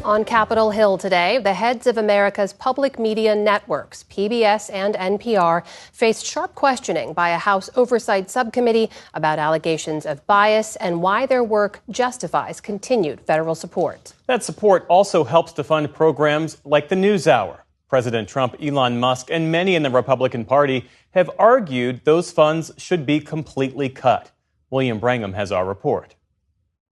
On Capitol Hill today, the heads of America's public media networks, PBS and NPR, faced sharp questioning by a House Oversight Subcommittee about allegations of bias and why their work justifies continued federal support. That support also helps to fund programs like the NewsHour. President Trump, Elon Musk, and many in the Republican Party have argued those funds should be completely cut. William Brangham has our report.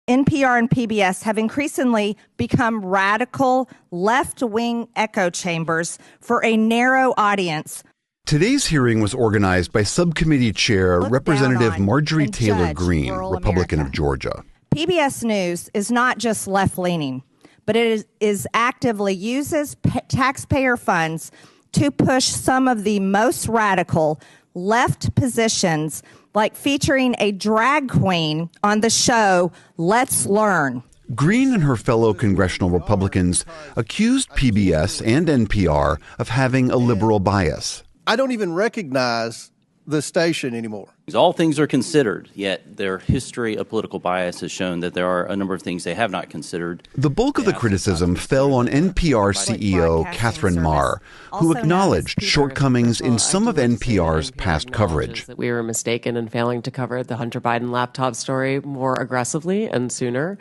NPR and PBS have increasingly become radical left-wing echo chambers for a narrow audience. Today's hearing was organized by Subcommittee Chair Representative Marjorie Taylor Greene, Republican of Georgia. PBS News is not just left-leaning, but it is actively uses taxpayer funds to push some of the most radical left positions, like featuring a drag queen on the show Let's Learn. Greene and her fellow congressional Republicans accused PBS and NPR of having a liberal bias. I don't even recognize the station anymore. All things are considered, yet their history of political bias has shown that there are a number of things they have not considered. The bulk of the criticism fell on NPR CEO Catherine Marr, who acknowledged shortcomings in some of NPR's past coverage. That we were mistaken in failing to cover the Hunter Biden laptop story more aggressively and sooner.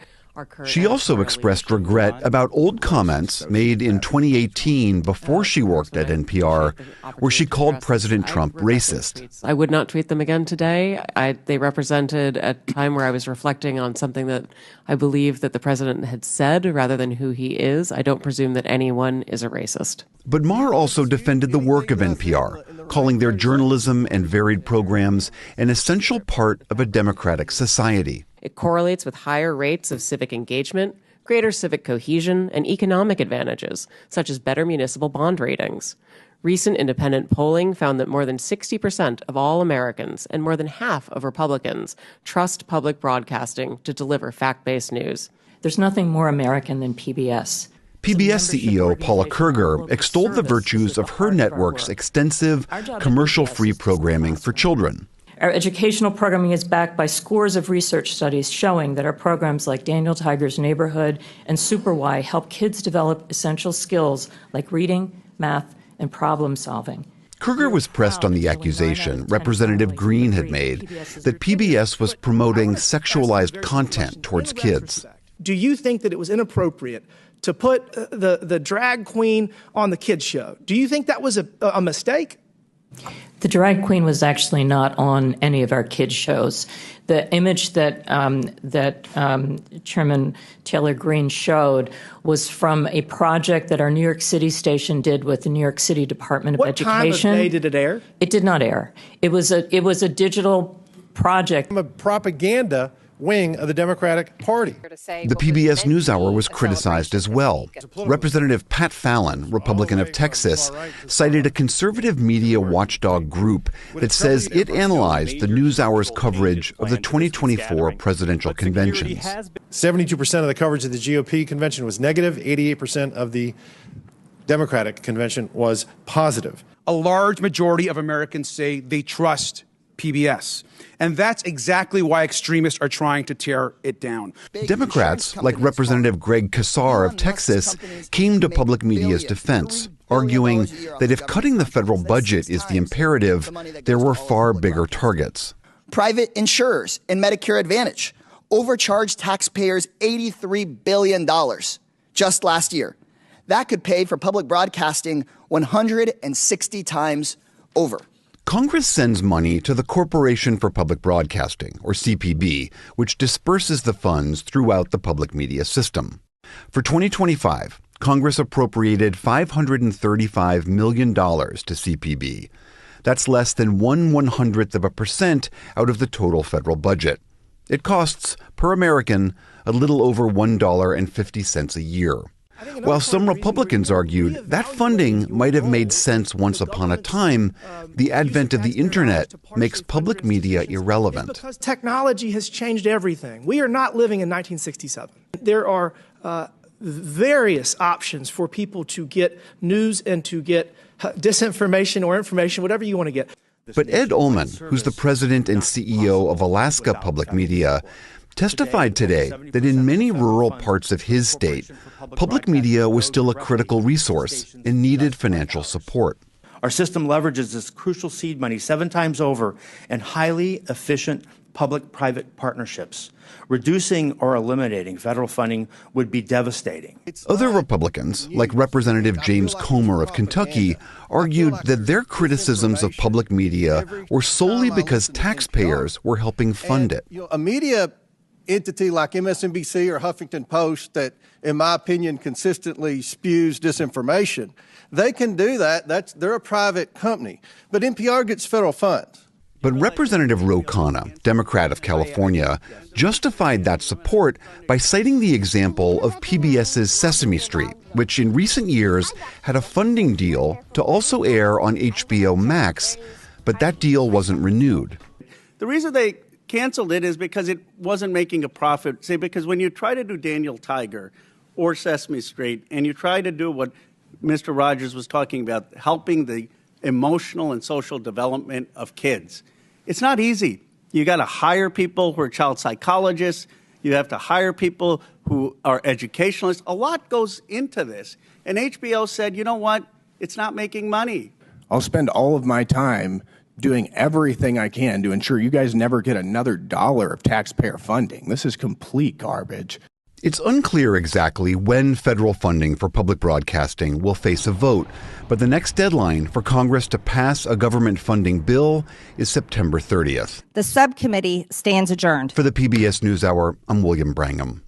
She also expressed regret about old comments made in 2018 before she worked at NPR, where she called President Trump racist. I would not tweet them again today. They represented a time where I was reflecting on something that I believe that the president had said rather than who he is. I don't presume that anyone is a racist. But Marr also defended the work of NPR, calling their journalism and varied programs an essential part of a democratic society. It correlates with higher rates of civic engagement, greater civic cohesion, and economic advantages, such as better municipal bond ratings. Recent independent polling found that more than 60% of all Americans and more than half of Republicans trust public broadcasting to deliver fact-based news. There's nothing more American than PBS. PBS CEO Paula Kerger extolled the virtues of her network's extensive, commercial-free programming for children. Our educational programming is backed by scores of research studies showing that our programs like Daniel Tiger's Neighborhood and Super Y help kids develop essential skills like reading, math, and problem solving. Kerger was pressed on the accusation Representative Greene had made that PBS was promoting sexualized content towards kids. Do you think that it was inappropriate to put the drag queen on the kids' show? Do you think that was a mistake? The drag queen was actually not on any of our kids' shows. The image that Chairman Taylor Greene showed was from a project that our New York City station did with the New York City Department of Education. What time of day did it air? It did not air. It was a digital project. I'm a propaganda wing of the Democratic Party. The PBS NewsHour was criticized as well. Representative Pat Fallon, Republican of Texas, cited a conservative media watchdog group that says it analyzed the NewsHour's coverage of the 2024 presidential conventions. 72% of the coverage of the GOP convention was negative. 88% of the Democratic convention was positive. A large majority of Americans say they trust PBS. And that's exactly why extremists are trying to tear it down. Democrats, like Representative Greg Casar of Texas, came to public media's defense, arguing that if cutting the federal budget is the imperative, there were far bigger targets. Private insurers and Medicare Advantage overcharged taxpayers $83 billion just last year. That could pay for public broadcasting 160 times over. Congress sends money to the Corporation for Public Broadcasting, or CPB, which disperses the funds throughout the public media system. For 2025, Congress appropriated $535 million to CPB. That's less than 1/100% out of the total federal budget. It costs, per American, a little over $1.50 a year. While some Republicans argued that funding might have made sense once upon a time, the advent of the internet makes public media irrelevant. Because technology has changed everything. We are not living in 1967. There are various options for people to get news and to get disinformation or information, whatever you want to get. But Ed Ullman, who's the president and CEO of Alaska Public Media, testified today that in many rural parts of his state, public media was still a critical resource and needed financial support. Our system leverages this crucial seed money 7 times over in highly efficient public-private partnerships. Reducing or eliminating federal funding would be devastating. Other Republicans, like Representative James Comer of Kentucky, argued that their criticisms of public media were solely because taxpayers were helping fund it. A media entity like MSNBC or Huffington Post that, in my opinion, consistently spews disinformation, they can do that. They're a private company. But NPR gets federal funds. But Representative Ro Khanna, Democrat of California, justified that support by citing the example of PBS's Sesame Street, which in recent years had a funding deal to also air on HBO Max, but that deal wasn't renewed. The reason they canceled it is because it wasn't making a profit. See, because when you try to do Daniel Tiger or Sesame Street, and you try to do what Mr. Rogers was talking about, helping the emotional and social development of kids, it's not easy. You got to hire people who are child psychologists. You have to hire people who are educationalists. A lot goes into this. And HBO said, you know what? It's not making money. I'll spend all of my time doing everything I can to ensure you guys never get another dollar of taxpayer funding. This is complete garbage. It's unclear exactly when federal funding for public broadcasting will face a vote, but the next deadline for Congress to pass a government funding bill is September 30th. The subcommittee stands adjourned. For the PBS NewsHour, I'm William Brangham.